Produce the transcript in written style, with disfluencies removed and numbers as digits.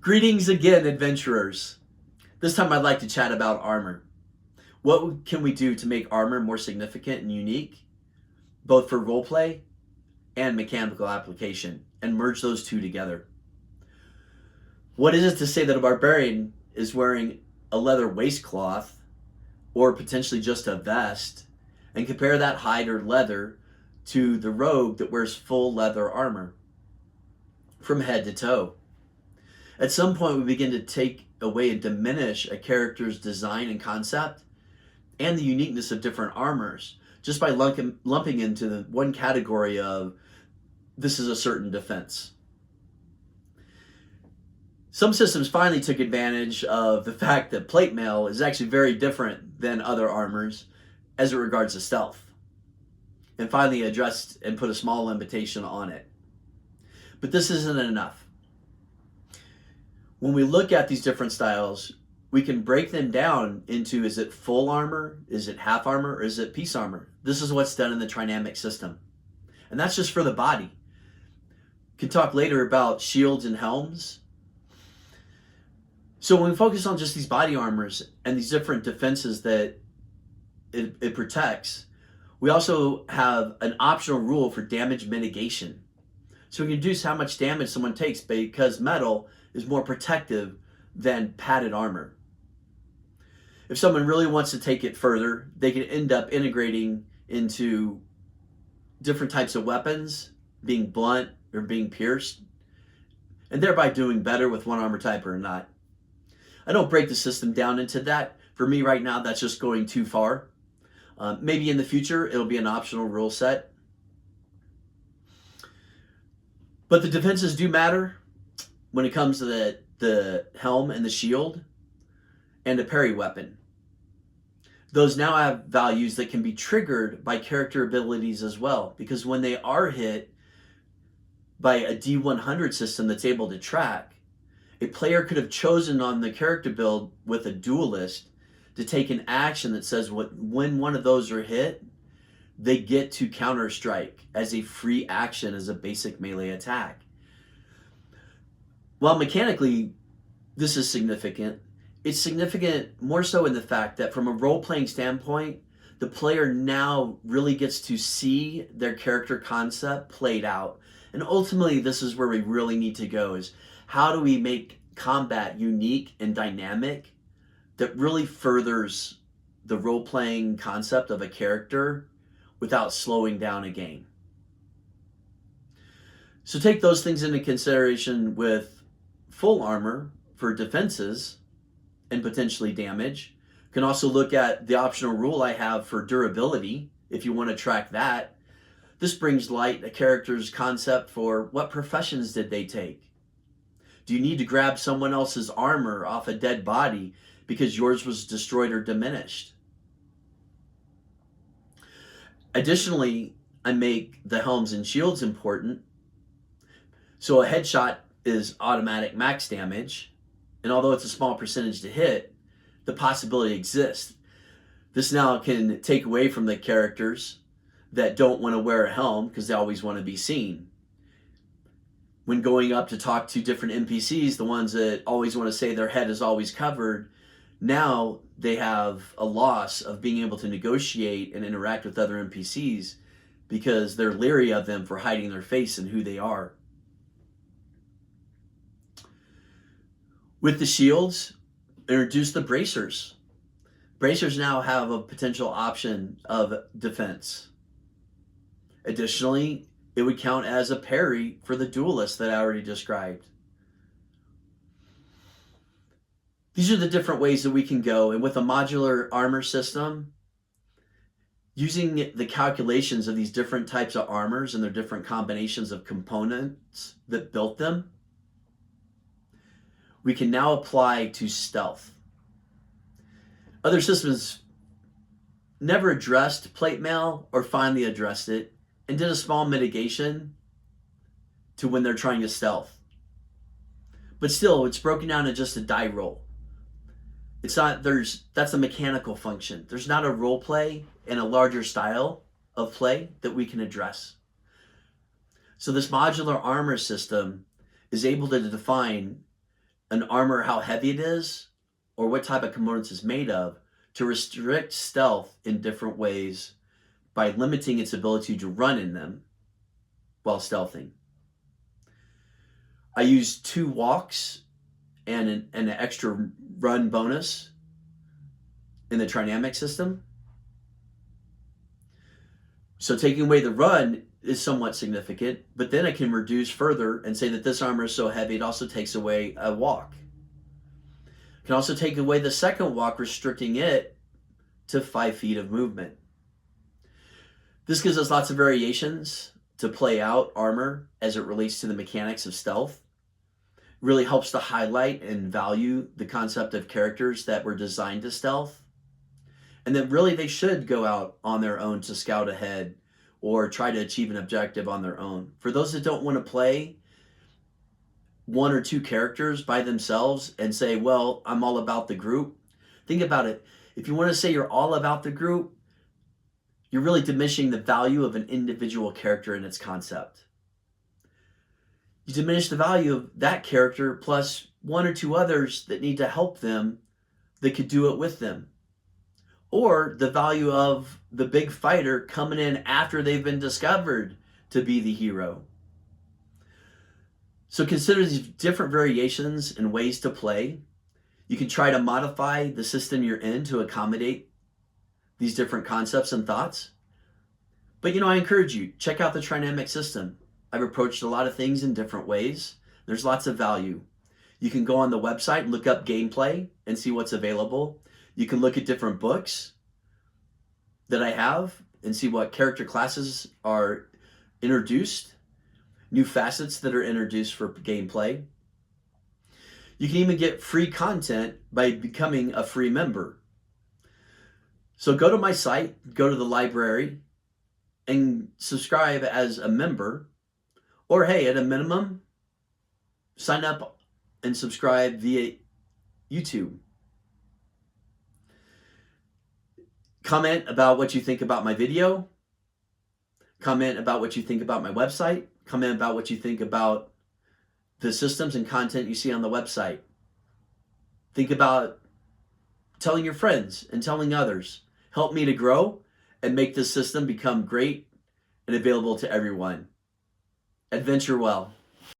Greetings again, adventurers. This time I'd like to chat about armor. What can we do to make armor more significant and unique, both for roleplay and mechanical application, and merge those two together? What is it to say that a barbarian is wearing a leather waistcloth or potentially just a vest, and compare that hide or leather to the rogue that wears full leather armor from head to toe? At some point, we begin to take away and diminish a character's design and concept and the uniqueness of different armors just by lumping into the one category of this is a certain defense. Some systems finally took advantage of the fact that plate mail is actually very different than other armors as it regards to stealth, and finally addressed and put a small limitation on it. But this isn't enough. When we look at these different styles, we can break them down into, is it full armor, is it half armor, or is it piece armor? This is what's done in the Trinamic system. And that's just for the body. Can talk later about shields and helms. So when we focus on just these body armors and these different defenses that it protects, we also have an optional rule for damage mitigation. So we can reduce how much damage someone takes because metal is more protective than padded armor. If someone really wants to take it further, they can end up integrating into different types of weapons, being blunt or being pierced, and thereby doing better with one armor type or not. I don't break the system down into that. For me right now, that's just going too far. Maybe in the future, it'll be an optional rule set. But the defenses do matter when it comes to the helm and the shield and the parry weapon. Those now have values that can be triggered by character abilities as well, because when they are hit by a D100 system that's able to track, a player could have chosen on the character build with a duelist to take an action that says when one of those are hit, they get to counter strike as a free action as a basic melee attack. While mechanically this is significant, it's significant more so in the fact that from a role-playing standpoint, the player now really gets to see their character concept played out. And ultimately, this is where we really need to go, is how do we make combat unique and dynamic that really furthers the role-playing concept of a character without slowing down a game. So take those things into consideration with full armor for defenses and potentially damage. You can also look at the optional rule I have for durability if you want to track that. This brings light a character's concept for what professions did they take. Do you need to grab someone else's armor off a dead body because yours was destroyed or diminished? Additionally, I make the helms and shields important. So a headshot is automatic max damage, and although it's a small percentage to hit, the possibility exists. This now can take away from the characters that don't want to wear a helm because they always want to be seen. When going up to talk to different NPCs, the ones that always want to say their head is always covered, now they have a loss of being able to negotiate and interact with other NPCs because they're leery of them for hiding their face and who they are. With the shields, introduce the bracers. Bracers now have a potential option of defense. Additionally, it would count as a parry for the duelist that I already described. These are the different ways that we can go, and with a modular armor system, using the calculations of these different types of armors and their different combinations of components that built them, we can now apply to stealth. Other systems never addressed plate mail or finally addressed it and did a small mitigation to when they're trying to stealth. But still, it's broken down to just a die roll. It's not, that's a mechanical function. There's not a role play and a larger style of play that we can address. So this modular armor system is able to define an armor how heavy it is or what type of components it's made of to restrict stealth in different ways by limiting its ability to run in them while stealthing. I use 2 walks and an extra run bonus in the Trinamic system. So taking away the run is somewhat significant, but then I can reduce further and say that this armor is so heavy it also takes away a walk. I can also take away the second walk, restricting it to 5 feet of movement. This gives us lots of variations to play out armor as it relates to the mechanics of stealth. It really helps to highlight and value the concept of characters that were designed to stealth, and that really they should go out on their own to scout ahead or try to achieve an objective on their own. For those that don't want to play 1 or 2 characters by themselves and say, well, I'm all about the group. Think about it. If you want to say you're all about the group, you're really diminishing the value of an individual character and its concept. You diminish the value of that character plus 1 or 2 others that need to help them that could do it with them. Or the value of the big fighter coming in after they've been discovered to be the hero. So consider these different variations and ways to play. You can try to modify the system you're in to accommodate these different concepts and thoughts. But I encourage you, check out the Trinamic system. I've approached a lot of things in different ways. There's lots of value. You can go on the website and look up gameplay and see what's available. You can look at different books that I have and see what character classes are introduced, new facets that are introduced for gameplay. You can even get free content by becoming a free member. So go to my site, go to the library, and subscribe as a member. Or hey, at a minimum, sign up and subscribe via YouTube. Comment about what you think about my video. Comment about what you think about my website. Comment about what you think about the systems and content you see on the website. Think about telling your friends and telling others. Help me to grow and make this system become great and available to everyone. Adventure well.